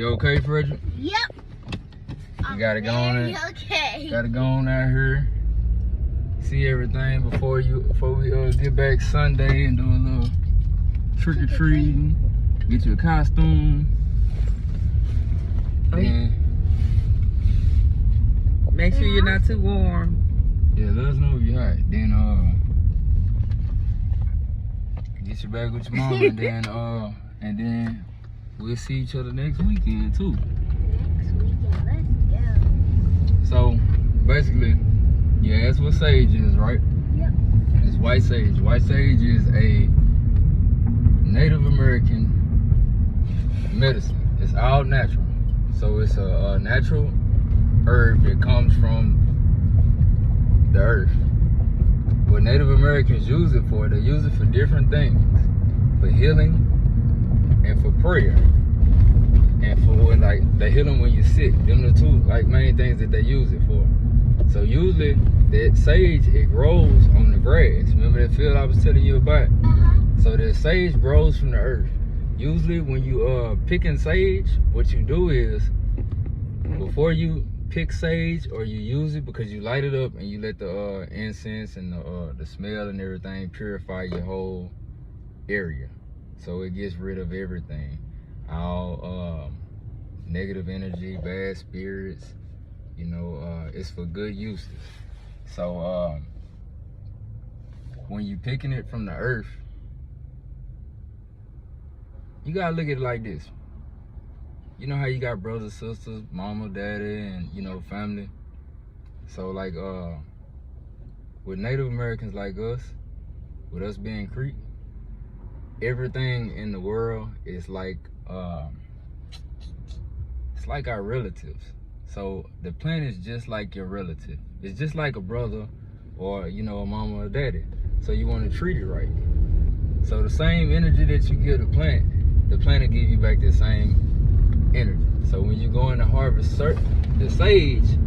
You okay, Frederick? Yep. You gotta go on it. Okay. Gotta go on out here, see everything before we get back Sunday and do a little trick or treating. Get you a costume. And make sure you're not too warm. yeah, let us know if you're hot. Then get you back with your mom and then we'll see each other next weekend too. Next weekend, let's go. So basically, yeah, that's what sage is, right? Yep. It's white sage. White sage is a Native American medicine. It's all natural. So it's a natural herb that comes from the earth. What Native Americans use it for, they use it for different things. For healing and for prayer. And for when, like, they healing when you're sick. Them the two main things that they use it for. So usually that sage, it grows on the grass. Remember that field I was telling you about? So the sage grows from the earth. Usually when you picking sage, what you do is before you pick sage or you use it, because you light it up and you let the incense and the smell and everything purify your whole area. So it gets rid of everything. All negative energy, bad spirits, you know, it's for good uses. So when you picking it from the earth, you gotta look at it like this. You know how you got brothers, sisters, mama, daddy, and you know, family. So like with Native Americans like us, with us being Creek, everything in the world is like it's like our relatives. So the plant is just like your relative. It's just like a brother or, you know, a mama or a daddy. So you want to treat it right. So the same energy that you give the plant will give you back the same energy. So when you go in to harvest the sage,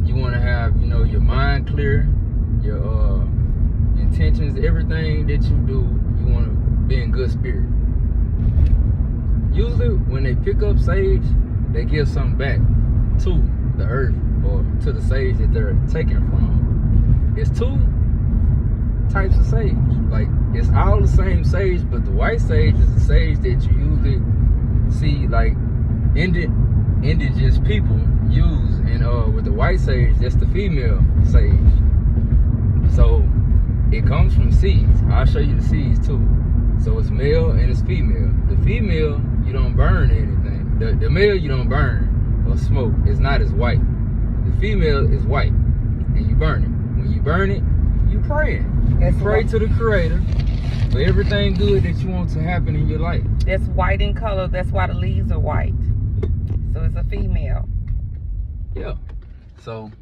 you want to have, you know, your mind clear, your intentions, everything that you do, you want to be in good spirit. Usually when they pick up sage, they give something back to the earth or to the sage that they're taking from. It's two types of sage. Like, it's all the same sage, but the white sage is the sage that you usually see like indigenous people use, and with the white sage, that's the female sage. So it comes from seeds. I'll show you the seeds too. So it's male and it's female. The female, you don't burn anything. The male, you don't burn or smoke. It's not as white. The female is white, and you burn it. When you burn it, you pray. You pray to the Creator for everything good that you want to happen in your life. That's white in color. That's why the leaves are white. So it's a female. Yeah. So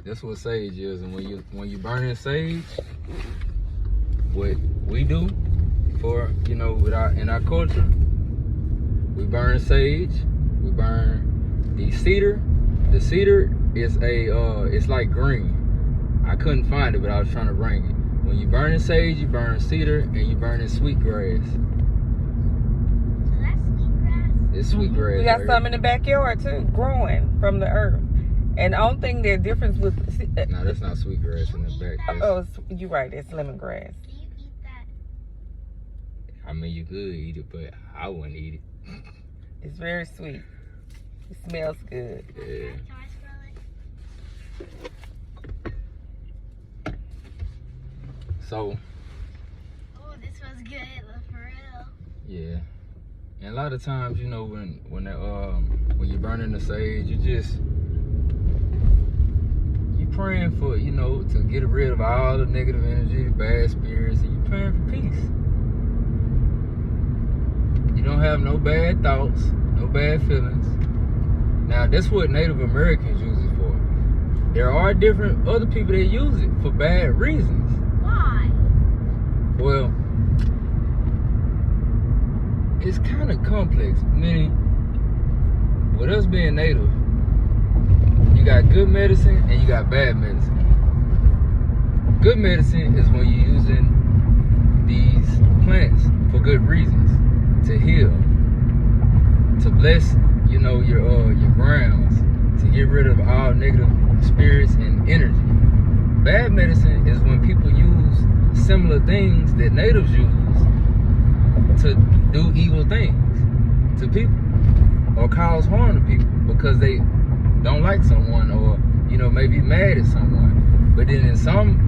that's what sage is. And when you burn sage, what we do for, you know, in our culture, we burn sage. We burn the cedar. The cedar is it's like green. I couldn't find it, but I was trying to bring it. When you burn sage, you burn cedar, and you burn sweet grass. So that's sweet grass? It's sweet grass. We got right some in the backyard too, growing from the earth. And the only thing the difference with No, that's not sweet grass in the back. you're right, it's lemongrass. Do you eat that? I mean, you could eat it, but I wouldn't eat it. It's very sweet. It smells good. Yeah. Can I smell it? So, Oh, this was good, for real. yeah. And a lot of times, you know, when you're burning the sage, you praying for, you know, to get rid of all the negative energy, the bad spirits, and you praying for peace. You don't have no bad thoughts, no bad feelings. Now, that's what Native Americans use it for. There are different other people that use it for bad reasons. Why? Well, it's kind of complex. Meaning, with us being native, you got good medicine and you got bad medicine. Good medicine is when you're using these plants for good reasons, to heal, to bless you know, your grounds, to get rid of all negative spirits and energy. Bad medicine is when people use similar things that natives use to do evil things to people or cause harm to people because they don't like someone or, you know, maybe mad at someone. But then in some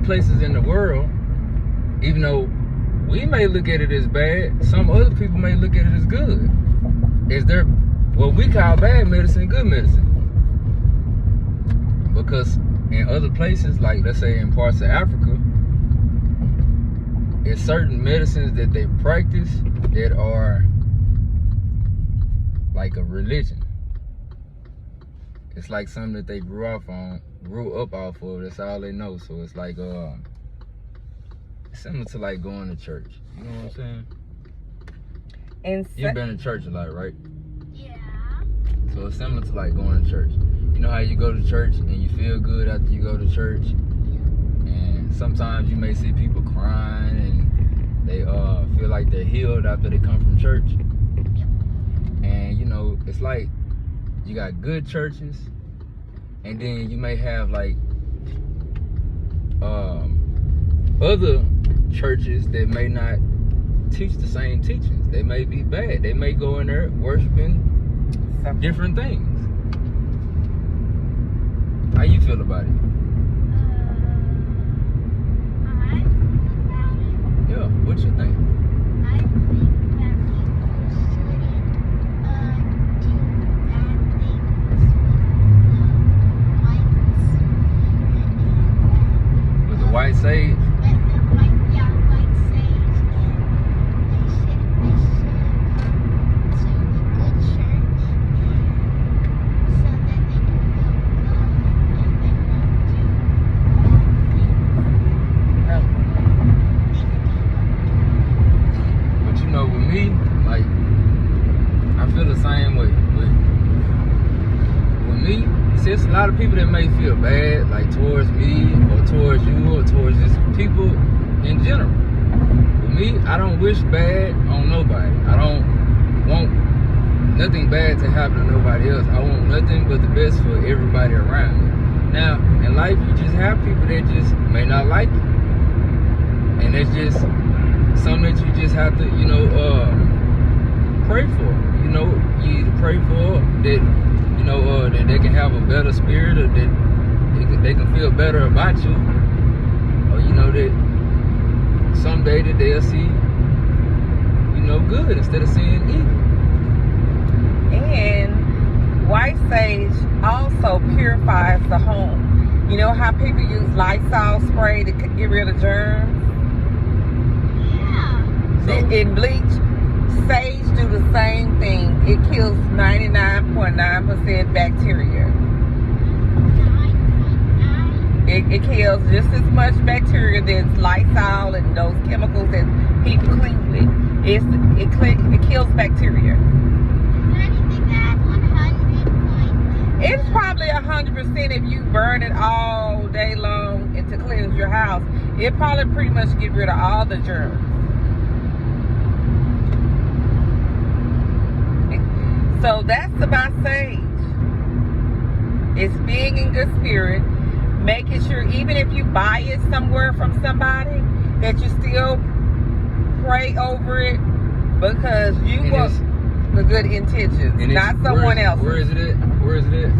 places in the world, even though we may look at it as bad, some other people may look at it as good. Is there what we call bad medicine, good medicine? Because in other places, like let's say in parts of Africa, it's certain medicines that they practice that are like a religion. It's like something that they grew up off of. That's all they know. So it's like similar to like going to church. You know what I'm saying? And You've been to church a lot, right? Yeah. So it's similar to like going to church. You know how you go to church and you feel good after you go to church? And sometimes you may see people crying and they feel like they're healed after they come from church. And you know, it's like you got good churches and then you may have like other churches that may not teach the same teachings. They may be bad. They may go in there worshiping different things. How you feel about it? I feel about it. Yeah, what you think? I think that people shouldn't do bad things with the white spirit and With the white sage? white sage, and they should come to the good church so that they can feel good and they won't do bad things. But you know, with me, like, I feel the same way. With me, see, it's a lot of people that may feel bad, like towards me or towards you or towards just people in general. With me, I don't wish bad on nobody. I don't want nothing bad to happen to nobody else. I want nothing but the best for everybody around me. Now, in life, you just have people that just may not like you. And it's just something that you just have to, you know, pray for. You know, you either pray for that, you know, that they can have a better spirit or that they can feel better about you. Or, you know, that someday that they'll see, you know, good instead of seeing evil. And white sage also purifies the home. You know how people use Lysol spray to get rid of germs? Yeah. In bleach, sage do the same thing. It kills 99.9% bacteria. 9.9. It kills just as much bacteria as Lysol and those chemicals that people clean with. It kills bacteria. Is there anything that has 100.9? It's probably 100% if you burn it all day long and to cleanse your house. It probably pretty much get rid of all the germs. So that's about sage. It's being in good spirit, making sure even if you buy it somewhere from somebody, that you still pray over it because you And want the good intentions, And not someone else. Where is it at? Where is it at?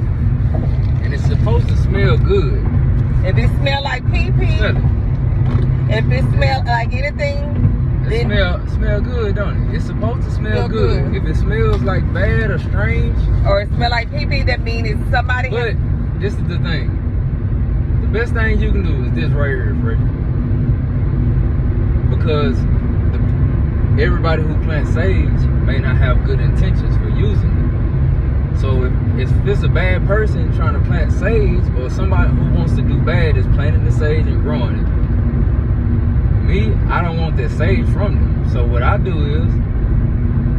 And it's supposed to smell good. If it smell like pee-pee, Smell it. if it smell like anything, It then, smell good, don't it? It's supposed to smell Smell good. good. If it smells like bad or strange, or it smell like pee-pee, that means it's somebody. but this is the thing. The best thing you can do is this right here, Frederick. Because everybody who plants sage may not have good intentions for using it. So if it's a bad person trying to plant sage, or somebody who wants to do bad is planting the sage and growing it, me, I don't want that sage from them. So what I do is,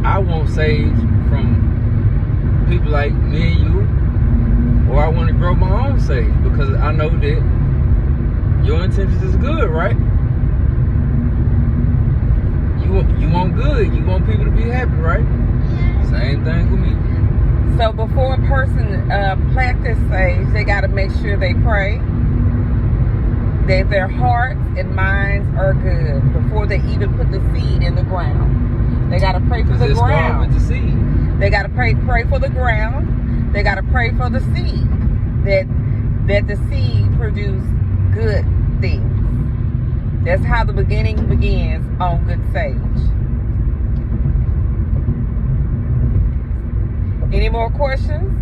I want sage from people like me and you, or I want to grow my own sage because I know that your intentions is good, right? You want good. You want people to be happy, right? Yes. Same thing with me. So before a person plant this sage, they got to make sure they pray that their hearts and minds are good before they even put the seed in the ground. They got to pray for the It started with ground. the seed. They got to pray for the ground. They got to pray for the seed, that the seed produce good things. That's how the beginning begins on Good Sage. Any more questions?